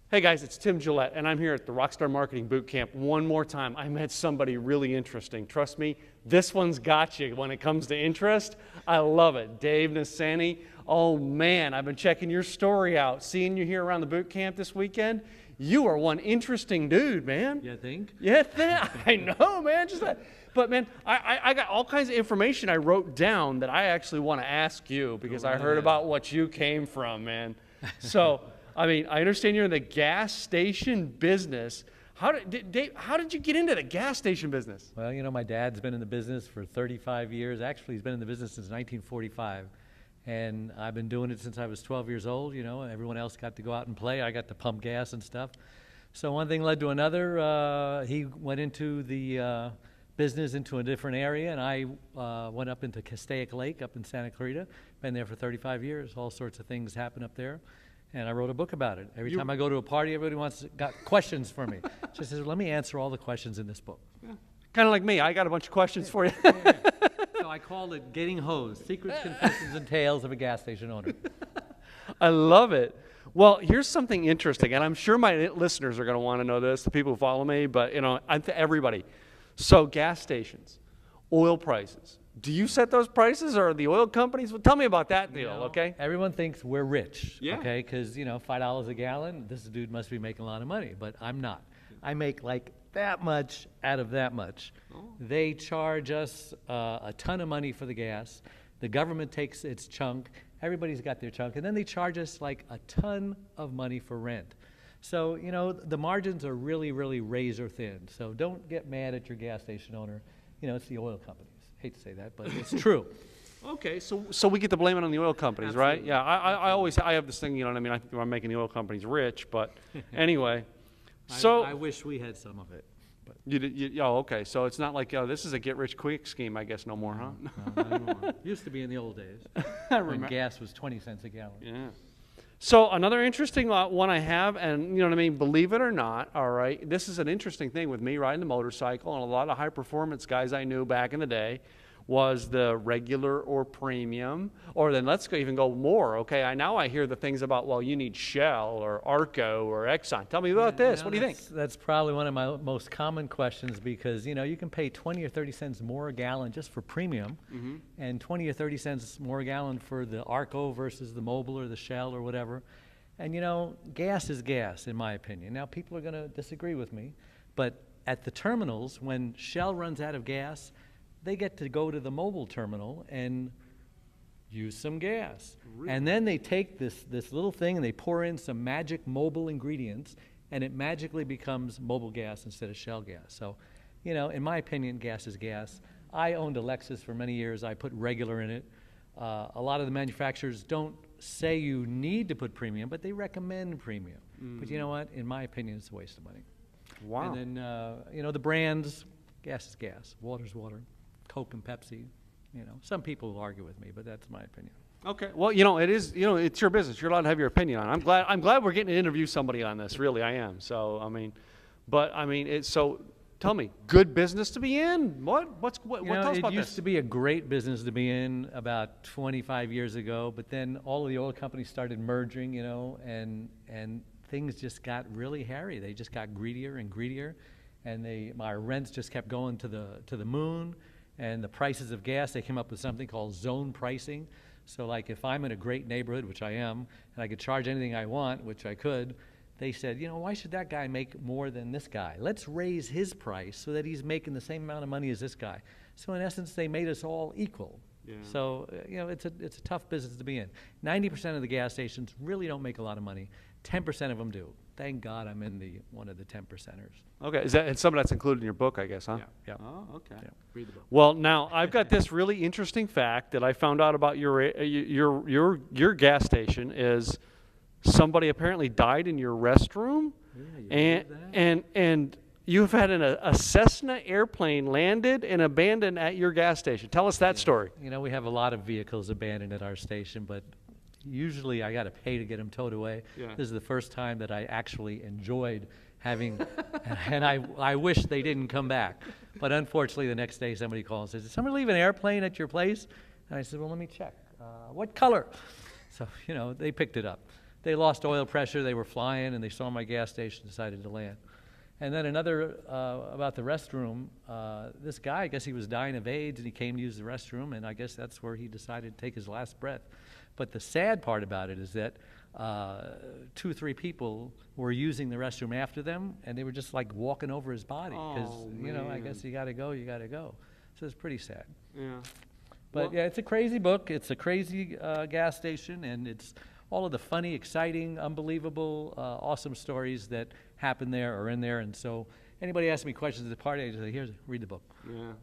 Hey guys, it's Tim Gillette, and I'm here at the RockStar Marketing Bootcamp one more time. I met somebody really interesting. Trust me, this one's got you when it comes to interest. I love it. Dave Nassaney. Oh man, I've been checking your story out, seeing you here around the bootcamp this weekend. You are one interesting dude, man. You think? Yeah, I know, man. Just that. But man, I got all kinds of information I wrote down that I actually want to ask you because I heard about what you came from, man. So. I mean, I understand you're in the gas station business. Dave, how did you get into the gas station business? Well, you know, my dad's been in the business for 35 years. Actually, he's been in the business since 1945. And I've been doing it since I was 12 years old. You know, everyone else got to go out and play. I got to pump gas and stuff. So one thing led to another. He went into the business into a different area, and I went up into Castaic Lake up in Santa Clarita. Been there for 35 years. All sorts of things happen up there. And I wrote a book about it. Every time I go to a party, everybody got questions for me. She says, let me answer all the questions in this book. Yeah. Kind of like me. I got a bunch of questions for you. So I called it Getting Hosed, Secrets, Confessions, and Tales of a Gas Station Owner. I love it. Well, here's something interesting, and I'm sure my listeners are going to want to know this, the people who follow me, but, you know, everybody. So gas stations, oil prices. Do you set those prices or the oil companies? Well, tell me about that deal, okay? Everyone thinks we're rich, okay? Because, you know, $5 a gallon, this dude must be making a lot of money, but I'm not. I make like that much out of that much. Oh. They charge us a ton of money for the gas. The government takes its chunk. Everybody's got their chunk. And then they charge us like a ton of money for rent. So, you know, the margins are really, really razor thin. So don't get mad at your gas station owner. You know, it's the oil companies. Hate to say that, but it's true. Okay, so we get to blame it on the oil companies, Absolutely. right? Yeah, I always have this thing, you know what I mean? I think I'm making the oil companies rich, but anyway. So I wish we had some of it. But oh, okay. So it's not like this is a get-rich-quick scheme, I guess, no more, huh? No, not anymore. Used to be in the old days when gas was 20 cents a gallon. Yeah. So another interesting one I have, and you know what I mean, believe it or not, all right, this is an interesting thing with me riding the motorcycle, and a lot of high-performance guys I knew back in the day was the regular or premium, or then let's even go more, okay? Now I hear the things about, well, you need Shell or Arco or Exxon. Tell me about this. What do you think? That's probably one of my most common questions because, you know, you can pay 20 or 30 cents more a gallon just for premium and 20 or 30 cents more a gallon for the Arco versus the Mobil or the Shell or whatever. And, you know, gas is gas, in my opinion. Now, people are going to disagree with me, but at the terminals, when Shell runs out of gas, they get to go to the Mobil terminal and use some gas. Really? And then they take this little thing and they pour in some magic Mobil ingredients and it magically becomes Mobil gas instead of Shell gas. So, you know, in my opinion, gas is gas. I owned a Lexus for many years. I put regular in it. A lot of the manufacturers don't say you need to put premium, but they recommend premium. But you know what? In my opinion, it's a waste of money. Wow. And then, you know, the brands, gas is gas. Water's water. Coke and Pepsi, you know. Some people will argue with me, but that's my opinion. Okay. Well, you know, it's your business. You're allowed to have your opinion on it. I'm glad we're getting to interview somebody on this. Really, I am. So, I mean, so tell me, good business to be in? What tell us about this? It used to be a great business to be in about 25 years ago, but then all of the oil companies started merging, you know, and things just got really hairy. They just got greedier and greedier, and my rents just kept going to the moon. And the prices of gas, they came up with something called zone pricing. So like if I'm in a great neighborhood, which I am, and I could charge anything I want, which I could, they said, you know, why should that guy make more than this guy? Let's raise his price so that he's making the same amount of money as this guy. So in essence, they made us all equal. Yeah. So, you know, it's a tough business to be in. 90% of the gas stations really don't make a lot of money. 10% of them do. Thank God I'm in one of the 10%ers. Okay, and some of that's included in your book, I guess, huh? Yeah. Oh, okay. Yeah. Read the book. Well, now I've got this really interesting fact that I found out about your gas station is somebody apparently died in your restroom, and you've had a Cessna airplane landed and abandoned at your gas station. Tell us that story. You know, we have a lot of vehicles abandoned at our station, but usually I got to pay to get them towed away. Yeah. This is the first time that I actually enjoyed having, and I wish they didn't come back. But unfortunately, the next day somebody calls and says, did somebody leave an airplane at your place? And I said, well, let me check. What color? So, you know, they picked it up. they lost oil pressure, they were flying, and they saw my gas station, decided to land. And then another about the restroom, this guy, I guess he was dying of AIDS, and he came to use the restroom, and I guess that's where he decided to take his last breath. But the sad part about it is that 2 or 3 people were using the restroom after them, and they were just like walking over his body because, you know, I guess you got to go, you got to go. So it's pretty sad. Yeah. But yeah, it's a crazy book. It's a crazy gas station, and it's all of the funny, exciting, unbelievable, awesome stories that happen there are in there. And so anybody asks me questions at the party, I just say, "Here's, read the book." Yeah.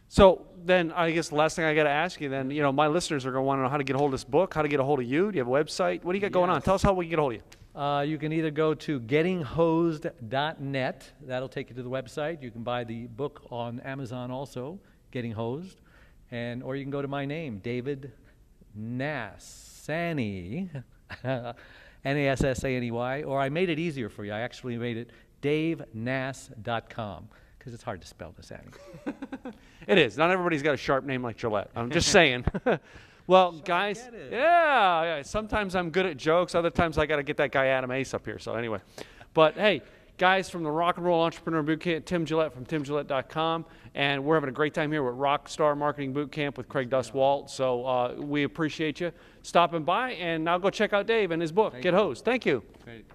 So then I guess the last thing I got to ask you then, you know, my listeners are going to want to know how to get a hold of this book, how to get a hold of you. Do you have a website? What do you got going on? Tell us how we can get a hold of you. You can either go to gettinghosed.net. That'll take you to the website. You can buy the book on Amazon also, Getting Hosed. Or you can go to my name, David Nassaney, Nassaney, or I made it easier for you. I actually made it davenass.com, because it's hard to spell Nassaney. It is. Not everybody's got a sharp name like Gillette. I'm just saying. Well, guys, yeah, sometimes I'm good at jokes. Other times I got to get that guy Adam Ace up here. So anyway, but hey, guys from the Rock and Roll Entrepreneur Bootcamp, Tim Gillette from timgillette.com, and we're having a great time here with RockStar Marketing Bootcamp with Craig Dustwalt. So we appreciate you stopping by, and now go check out Dave and his book, Get Hosed. Thank you. Great.